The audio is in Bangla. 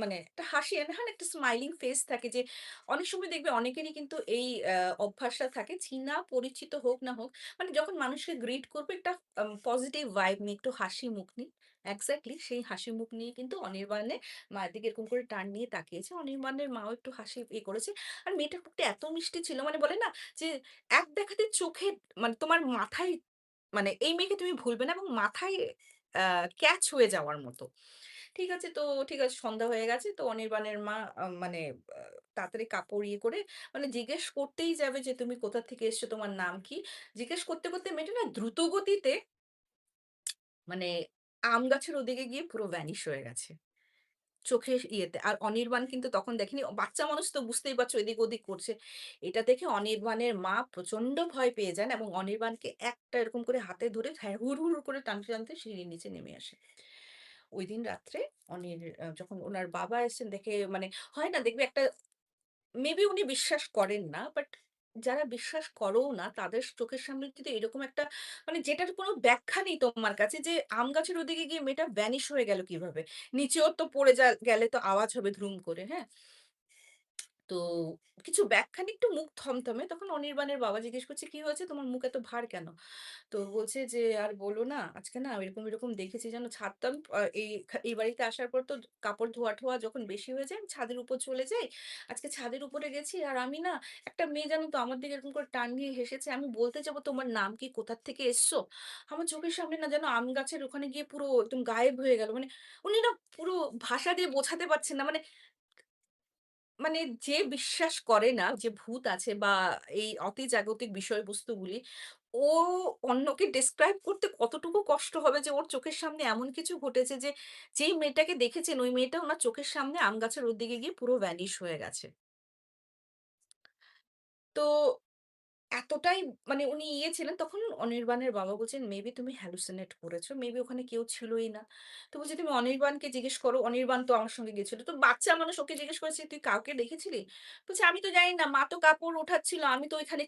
মানে একটা হাসি হয় না একটা স্মাইলিং ফেস থাকে যে অনেক সময় দেখবে অনেকেরই কিন্তু এই অভ্যাসটা থাকে চীনা পরিচিত হোক না হোক মানে যখন মানুষকে গ্রিট করবে একটা পজিটিভ ভাইব নিয়ে একটু হাসি মুখ নিয়ে এক্সাক্টলি সেই হাসি মুখ নিয়ে কিন্তু অনির্বাণে মায়ের দিকে এরকম করে টান নিয়ে তাকিয়েছে। অনির্বাণের মাও একটু হাসি করেছে। আর মেয়েটার মুখটা এত মিষ্টি ছিল মানে বলে না যে এক দেখাতে চোখে মানে তোমার মাথায় মানে এই মেয়েকে তুমি ভুলবে না এবং মাথায় আ ক্যাচ হয়ে যাওয়ার মতো। ঠিক আছে তো ঠিক আছে সন্ধ্যা হয়ে গেছে। তো অনির্বাণের মা মানে আ তাড়াতাড়ি কাপড় করে মানে জিজ্ঞেস করতেই যাবে যে, "তুমি কোথা থেকে এসছো? তোমার নাম কি?" জিজ্ঞেস করতে মেয়েটা না দ্রুত গতিতে মানে আম গাছের ওদিকে গিয়ে পুরো ভ্যানিশ হয়ে গেছে। চোখের ইয়েতে। আর অনির্বাণ কিন্তু তখন দেখেনি। বাচ্চা মানুষ তো বুঝতেই পারছো এদিক ওদিক করছে। এটা দেখে অনির্বাণের মা প্রচন্ড ভয় পেয়ে যান এবং অনির্বাণকে একটা এরকম করে হাতে ধরে হ্যাঁ, হুড় করে টানতে সিঁড়ির নিচে নেমে আসে। ঐদিন রাত্রে যখন উনার বাবা এসেছেন দেখে মানে হয় না দেখবে একটা মেবি উনি বিশ্বাস করেন না। বাট যারা বিশ্বাস করোও না তাদের চোখের সামনে যদি এরকম একটা মানে যেটার কোনো ব্যাখ্যা নেই তোমার কাছে যে আম গাছের ওদিকে গিয়ে মেয়েটা ভ্যানিশ হয়ে গেল কিভাবে? নিচেও তো পড়ে গেলে তো আওয়াজ হবে ধুম করে, হ্যাঁ? তো কিছু ব্যাখ্যা নেই একটু মুখ থমথমে। তখন অনির্বাণের বাবা জিজ্ঞেস করছে, "কি হয়েছে? তোমার মুখ এত ভার কেন?" তো বলছে যে, "আর বলো না, আজকে না এরকম দেখেছি জানো ছাদটা এই বাড়িতে আসার পর তো কাপড় ধোয়া-টোয়া যখন বেশি হয়ে যায়, আমি ছাদের উপর চলে যাই। আজকে ছাদের উপরে গেছি আর আমি না একটা মেয়ে জানো তো আমার দিকে এরকম করে টান দিয়ে হেসেছে। আমি বলতে যাবো, 'তোমার নাম কি? কোথা থেকে এসছো?' আমার চোখের সামনে না যেন আম গাছের ওখানে গিয়ে পুরো একদম গায়েব হয়ে গেল। মানে উনি না পুরো ভাষা দিয়ে বোঝাতে পারছেন না। মানে যে বিশ্বাস করে না যে ভূত আছে বা এই অতিজাগতিক বিষয়বস্তুগুলি, ও অন্যকে ডেসক্রাইব করতে কতটুকু কষ্ট হবে যে ওর চোখের সামনে এমন কিছু ঘটেছে যে, যেই মেয়েটাকে দেখেছেন ওই মেয়েটা উনার চোখের সামনে আম গাছের ওদিকে গিয়ে পুরো ভ্যানিশ হয়ে গেছে। তো এতটাই মানে উনি ছিলেন তখন অনির্বাণের বাবা বলছেন, "মেবি তুমি হ্যালুসিনেট করেছো। মেবি ওখানে কেউ ছিলই না।" তো বলছে, "তুমি অনির্বাণকে জিজ্ঞেস করো। অনির্বাণ তো আমার সঙ্গে গেছিল।" তো বাচ্চা মানুষ ওকে জিজ্ঞেস করেছে, "তুই কাউকে দেখেছিলি?" বলছে, "আমি তো জানি না। মা তো কাপড় উঠাচ্ছিল। আমি তো ওইখানে